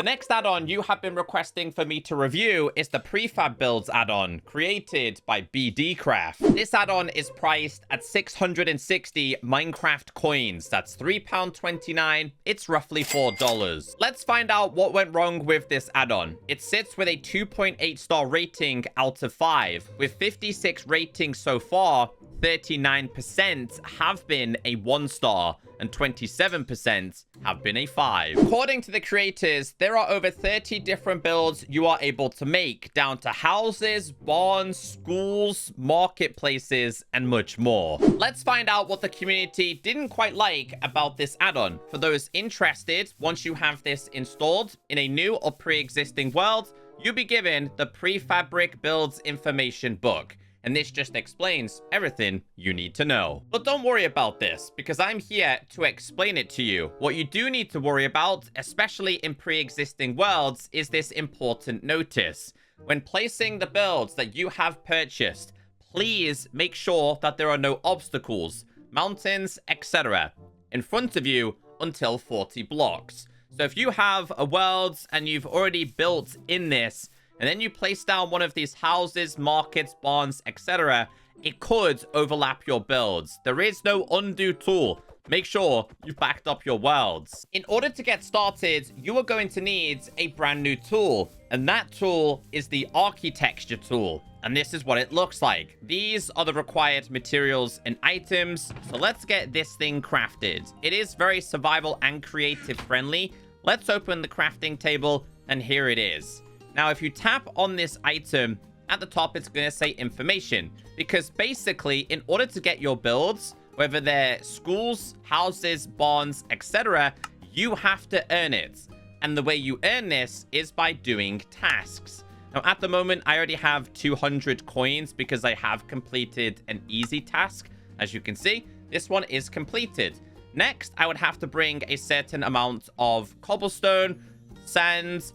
next add-on you have been requesting for me to review is the Prefab Builds add-on, created by BDcraft. This add-on is priced at 660 Minecraft coins. That's £3.29. It's roughly $4. Let's find out what went wrong with this add-on. It sits with a 2.8 star rating out of 5. With 56 ratings so far, 39% have been a 1 star and 27% have been a 5. According to the creators, there are over 30 different builds you are able to make, down to houses, barns, schools, marketplaces, and much more. Let's find out what the community didn't quite like about this add-on. For those interested, once you have this installed in a new or pre-existing world, you'll be given the Prefabric Builds information book. And this just explains everything you need to know. But don't worry about this, because I'm here to explain it to you. What you do need to worry about, especially in pre-existing worlds, is this important notice. When placing the builds that you have purchased, please make sure that there are no obstacles, mountains, etc. in front of you until 40 blocks. So if you have a world and you've already built in this, and then you place down one of these houses, markets, barns, etc., it could overlap your builds. There is no undo tool. Make sure you've backed up your worlds. In order to get started, you are going to need a brand new tool. And that tool is the architecture tool. And this is what it looks like. These are the required materials and items. So let's get this thing crafted. It is very survival and creative friendly. Let's open the crafting table, and here it is. Now, if you tap on this item, at the top, it's going to say information. Because basically, in order to get your builds, whether they're schools, houses, barns, etc., you have to earn it. And the way you earn this is by doing tasks. Now, at the moment, I already have 200 coins because I have completed an easy task. As you can see, this one is completed. Next, I would have to bring a certain amount of cobblestone, sand,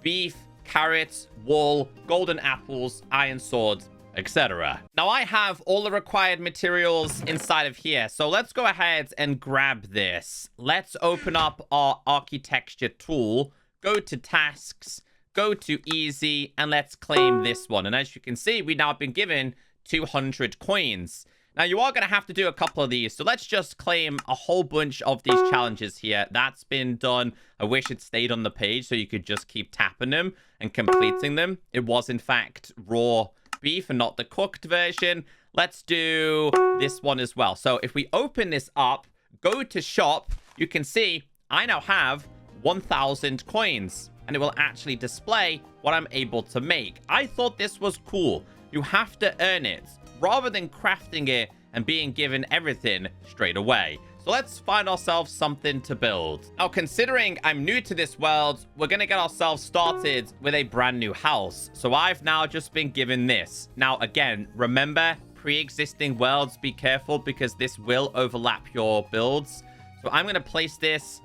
beef, carrots, wool, golden apples, iron sword, etc. Now, I have all the required materials inside of here, so let's go ahead and grab this. Let's open up our architecture tool, go to tasks, go to easy, and let's claim this one. And as you can see, we've now been given 200 coins. Now, you are going to have to do a couple of these, so let's just claim a whole bunch of these challenges here. That's been done. I wish it stayed on the page so you could just keep tapping them and completing them. It was, in fact, raw beef and not the cooked version. Let's do this one as well. So if we open this up, go to shop, you can see I now have 1,000 coins, and it will actually display what I'm able to make. I thought this was cool. You have to earn it, rather than crafting it and being given everything straight away. So let's find ourselves something to build. Now, considering I'm new to this world, we're going to get ourselves started with a brand new house. So I've now just been given this. Now, again, remember, pre-existing worlds, be careful because this will overlap your builds. So I'm going to place this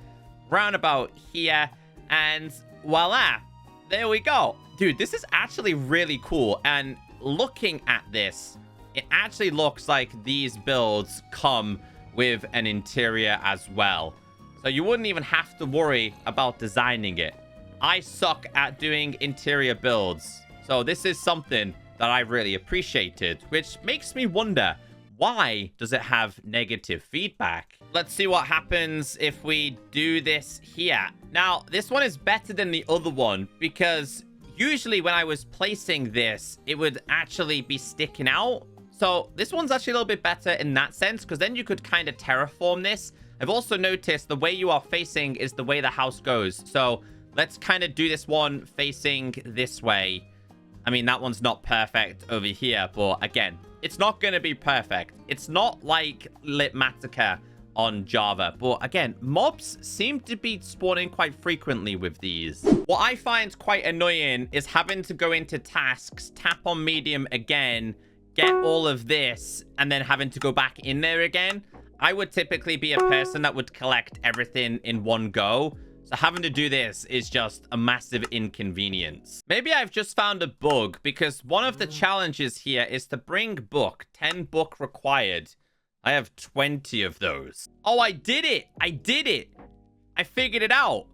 round about here, and voila, there we go. Dude, this is actually really cool. And looking at this, it actually looks like these builds come with an interior as well. So you wouldn't even have to worry about designing it. I suck at doing interior builds. So this is something that I really appreciated, which makes me wonder, why does it have negative feedback? Let's see what happens if we do this here. Now, this one is better than the other one because usually when I was placing this, it would actually be sticking out. So this one's actually a little bit better in that sense, because then you could kind of terraform this. I've also noticed the way you are facing is the way the house goes. So let's kind of do this one facing this way. I mean, that one's not perfect over here, but again, it's not going to be perfect. It's not like Litmatica on Java. But again, mobs seem to be spawning quite frequently with these. What I find quite annoying is having to go into tasks, tap on medium again, get all of this, and then having to go back in there again. I would typically be a person that would collect everything in one go. So having to do this is just a massive inconvenience. Maybe I've just found a bug, because one of the challenges here is to bring book. 10 book required. I have 20 of those. Oh, I did it. I did it. I figured it out.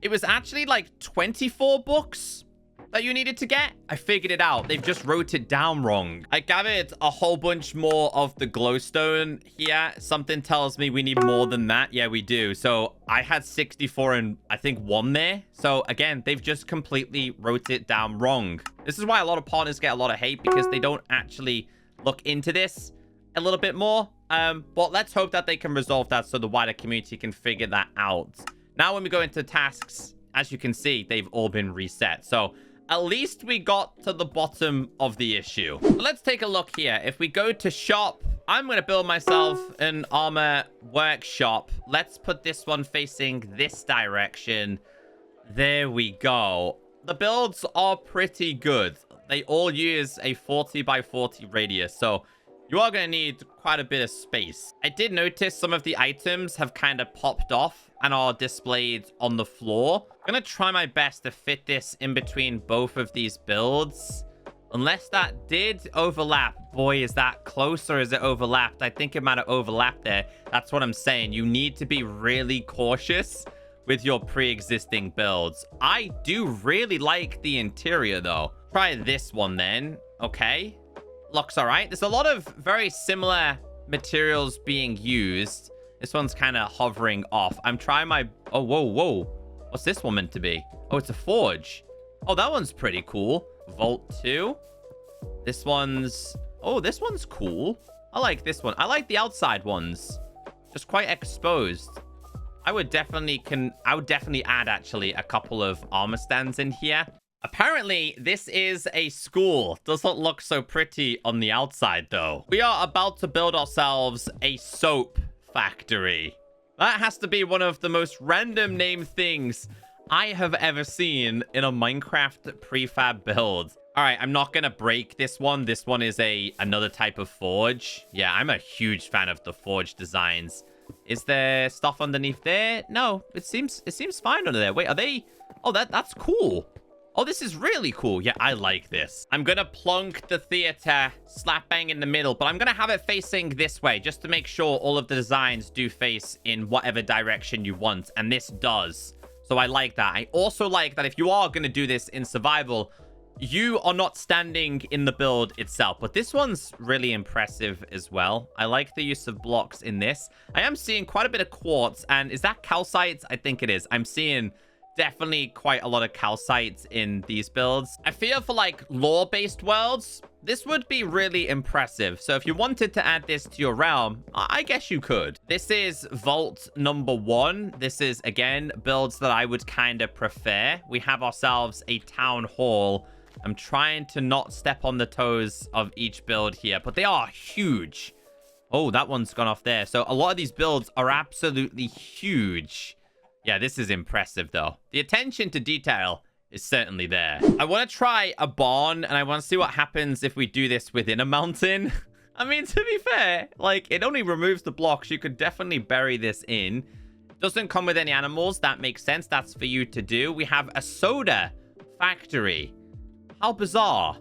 It was actually like 24 books that you needed to get. I figured it out. They've just wrote it down wrong. I gathered a whole bunch more of the glowstone here. Something tells me we need more than that. Yeah, we do. So I had 64 and I think 1 there. So again, they've just completely wrote it down wrong. This is why a lot of partners get a lot of hate, because they don't actually look into this a little bit more. But let's hope that they can resolve that so the wider community can figure that out. Now, when we go into tasks, as you can see, they've all been reset. So at least we got to the bottom of the issue. So let's take a look here. If we go to shop, I'm going to build myself an armor workshop. Let's put this one facing this direction. There we go. The builds are pretty good. They all use a 40 by 40 radius. So you are going to need quite a bit of space. I did notice some of the items have kind of popped off and are displayed on the floor. I'm going to try my best to fit this in between both of these builds. Unless that did overlap. Boy, is that close or is it overlapped? I think it might have overlapped there. That's what I'm saying. You need to be really cautious with your pre-existing builds. I do really like the interior, though. Try this one then. Okay. Looks all right. There's a lot of very similar materials being used. This one's kind of hovering off. I'm trying my... Oh, whoa. What's this one meant to be? Oh, it's a forge. Oh, that one's pretty cool. Vault 2. This one's... Oh, this one's cool. I like this one. I like the outside ones. Just quite exposed. I would definitely add, actually, a couple of armor stands in here. Apparently, this is a school. Doesn't look so pretty on the outside, though. We are about to build ourselves a soap factory. That has to be one of the most random named things I have ever seen in a Minecraft prefab build. All right, I'm not going to break this one. This one is another type of forge. Yeah, I'm a huge fan of the forge designs. Is there stuff underneath there? No, it seems fine under there. Wait, are they... Oh, that's cool. Oh, this is really cool. Yeah, I like this. I'm going to plonk the theater slap bang in the middle, but I'm going to have it facing this way just to make sure all of the designs do face in whatever direction you want. And this does. So I like that. I also like that if you are going to do this in survival, you are not standing in the build itself. But this one's really impressive as well. I like the use of blocks in this. I am seeing quite a bit of quartz. And is that calcite? I think it is. I'm seeing... definitely quite a lot of calcite in these builds. I feel for like lore-based worlds, this would be really impressive. So if you wanted to add this to your realm, I guess you could. This is vault number 1. This is, again, builds that I would kind of prefer. We have ourselves a town hall. I'm trying to not step on the toes of each build here, but they are huge. Oh, that one's gone off there. So a lot of these builds are absolutely huge. Yeah, this is impressive, though. The attention to detail is certainly there. I want to try a barn, and I want to see what happens if we do this within a mountain. I mean, to be fair, like, it only removes the blocks. You could definitely bury this in. Doesn't come with any animals. That makes sense. That's for you to do. We have a soda factory. How bizarre.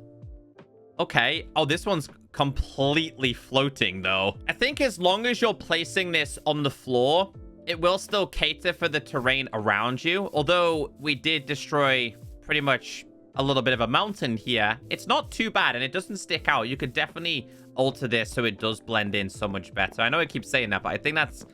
Okay. Oh, this one's completely floating, though. I think as long as you're placing this on the floor... it will still cater for the terrain around you. Although we did destroy pretty much a little bit of a mountain here. It's not too bad and it doesn't stick out. You could definitely alter this so it does blend in so much better. I know I keep saying that, but I think that's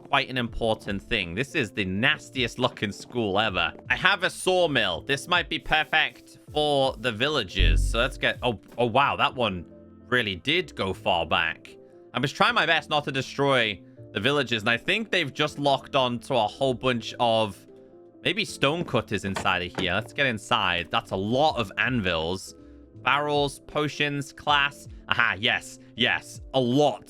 quite an important thing. This is the nastiest looking school ever. I have a sawmill. This might be perfect for the villagers. So let's get... Oh, wow. That one really did go far back. I was trying my best not to destroy... the villagers, and I think they've just locked on to a whole bunch of maybe stone cutters inside of here. Let's get inside. That's a lot of anvils, barrels, potions, class. Aha, yes, a lot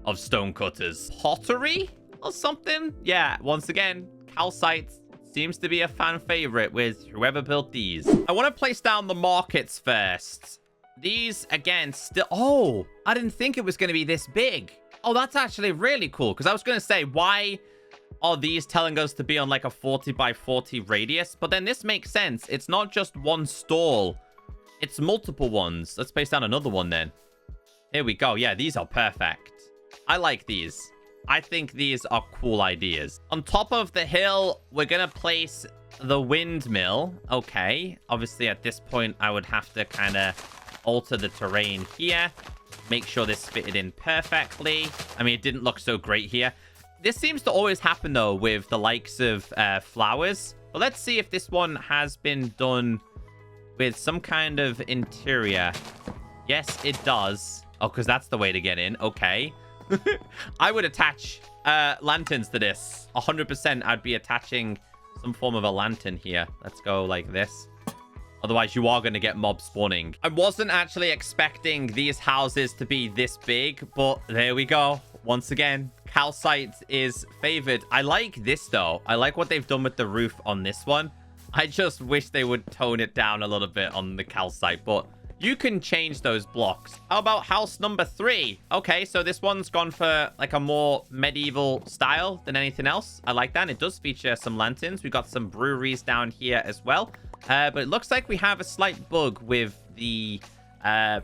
of stone cutters. Pottery or something? Yeah, once again, calcite seems to be a fan favorite with whoever built these. I want to place down the markets first. These, again, still... Oh, I didn't think it was going to be this big. Oh, that's actually really cool. Because I was going to say, why are these telling us to be on like a 40 by 40 radius? But then this makes sense. It's not just one stall. It's multiple ones. Let's place down another one then. Here we go. Yeah, these are perfect. I like these. I think these are cool ideas. On top of the hill, we're going to place the windmill. Okay. Obviously, at this point, I would have to kind of alter the terrain here. Make sure this fitted in perfectly. I mean, it didn't look so great here. This seems to always happen, though, with the likes of flowers. But let's see if this one has been done with some kind of interior. Yes, it does. Oh, because that's the way to get in. Okay. I would attach lanterns to this. 100% I'd be attaching some form of a lantern here. Let's go like this. Otherwise, you are going to get mob spawning. I wasn't actually expecting these houses to be this big, but there we go. Once again, calcite is favored. I like this, though. I like what they've done with the roof on this one. I just wish they would tone it down a little bit on the calcite, but you can change those blocks. How about house number 3? Okay, so this one's gone for like a more medieval style than anything else. I like that. And it does feature some lanterns. We've got some breweries down here as well. But it looks like we have a slight bug with the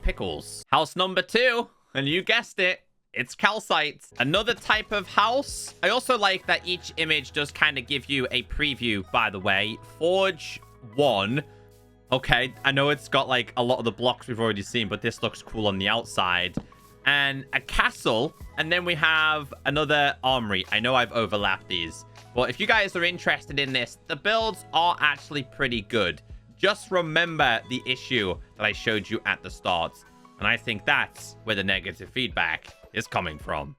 pickles. House number 2, and you guessed it. It's calcite. Another type of house. I also like that each image does kind of give you a preview, by the way. Forge 1. Okay, I know it's got like a lot of the blocks we've already seen, but this looks cool on the outside. And a castle. And then we have another armory. I know I've overlapped these. But if you guys are interested in this, the builds are actually pretty good. Just remember the issue that I showed you at the start. And I think that's where the negative feedback is coming from.